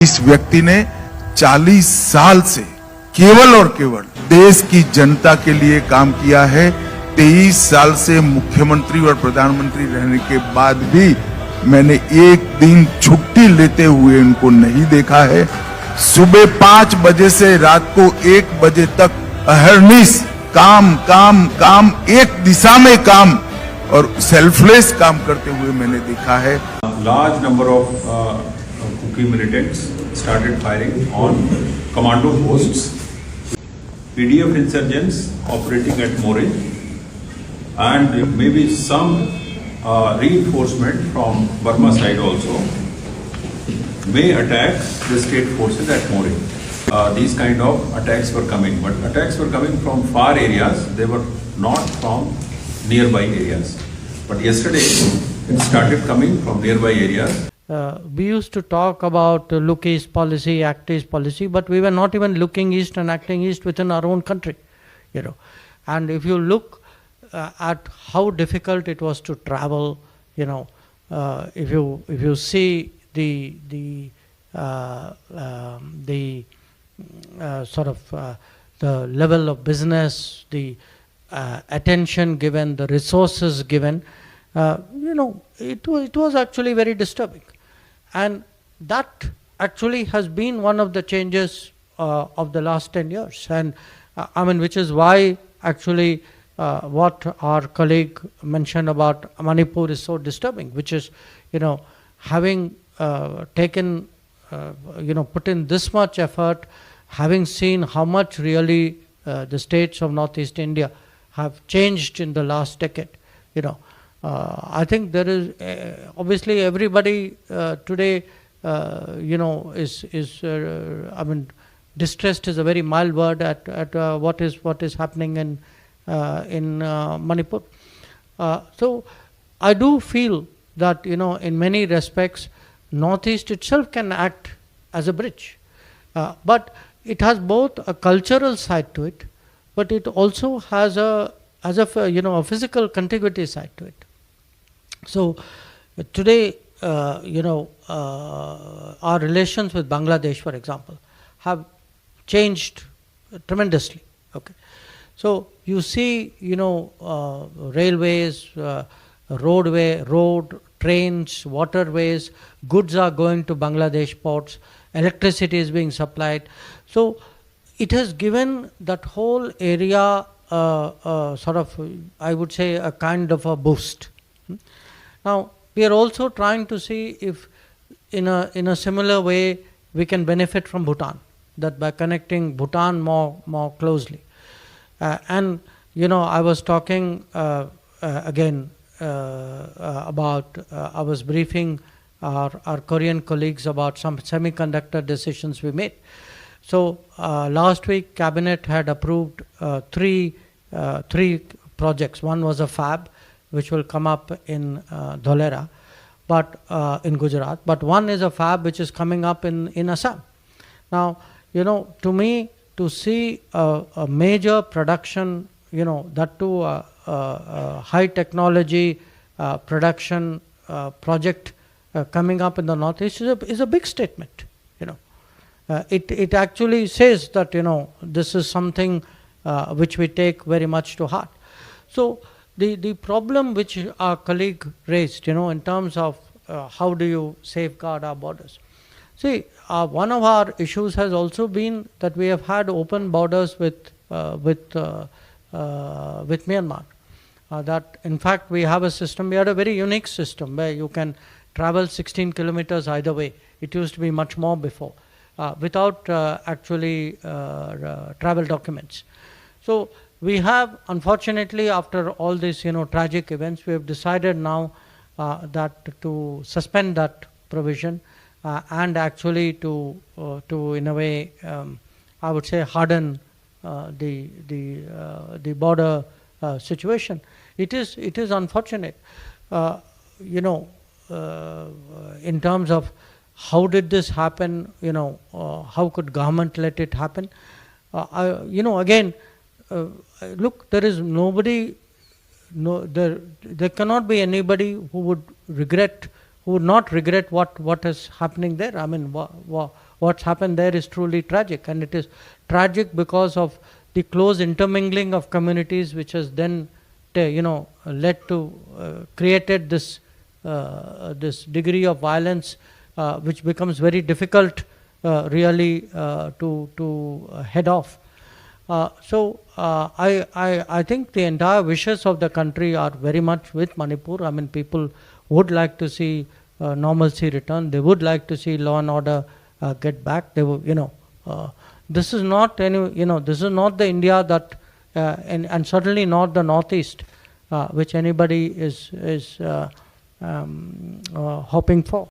इस व्यक्ति ने 40 साल से केवल और केवल देश की जनता के लिए काम किया है। 23 साल से मुख्यमंत्री और प्रधानमंत्री रहने के बाद भी मैंने एक दिन छुट्टी लेते हुए उनको नहीं देखा है। सुबह 5 बजे से रात को 1 बजे तक अहर्निश काम काम काम, एक दिशा में काम और सेल्फलेस काम करते हुए मैंने देखा है। Large number of Kuki militants started firing on commando posts. PDF insurgents operating at More, and maybe some reinforcement from Burma side also may attack the state forces at More. These kind of attacks were coming, but attacks were coming from far areas. They were not from nearby areas. But yesterday it started coming from nearby areas. We used to talk about look east policy, act east policy, but we were not even looking east and acting east within our own country, you know. And if you look at how difficult it was to travel, you know, if you see the the level of business, the attention given, the resources given, you know, it was actually very disturbing. And that actually has been one of the changes of the last 10 years. And I mean, which is why actually what our colleague mentioned about Manipur is so disturbing, which is, you know, having taken, you know, put in this much effort, having seen how much really the states of Northeast India have changed in the last decade, you know. I think there is obviously everybody today, you know, is I mean, distressed is a very mild word at what is happening in Manipur. So I do feel that, you know, in many respects, Northeast itself can act as a bridge, but it has both a cultural side to it, but it also has a you know, a physical contiguity side to it. So today, you know, our relations with Bangladesh, for example, have changed tremendously. Okay, so you see, you know, railways, road, trains, waterways, goods are going to Bangladesh ports, electricity is being supplied. So it has given that whole area sort of, I would say, a kind of a boost. Now, we are also trying to see if in a similar way we can benefit from Bhutan, that by connecting Bhutan more closely. And, you know, I was talking again about, I was briefing our Korean colleagues about some semiconductor decisions we made. So last week, Cabinet had approved three projects. One was a fab, which will come up in Dholera, but in Gujarat. But one is a fab which is coming up in Assam. Now, you know, to me, to see a major production, you know, that too high technology production project coming up in the Northeast is a big statement, you know. It actually says that, you know, this is something which we take very much to heart. So the problem which our colleague raised, you know, in terms of how do you safeguard our borders. See, one of our issues has also been that we have had open borders with Myanmar. That in fact we have a system, we had a very unique system where you can travel 16 kilometers either way. It used to be much more before, without actually travel documents. So we have, unfortunately, after all these, you know, tragic events, we have decided now that to suspend that provision and actually to in a way, I would say, harden the border situation. It is unfortunate, you know, in terms of how did this happen, you know, how could government let it happen? You know, again, look, there is nobody, there cannot be anybody who would not regret what is happening there. I mean, what's happened there is truly tragic, and it is tragic because of the close intermingling of communities, which has then led to created this this degree of violence, which becomes very difficult really to head off. I think the entire wishes of the country are very much with Manipur. I mean, people would like to see normalcy return. They would like to see law and order get back. They would, this is not this is not the India that, and certainly not the Northeast, which anybody is hoping for.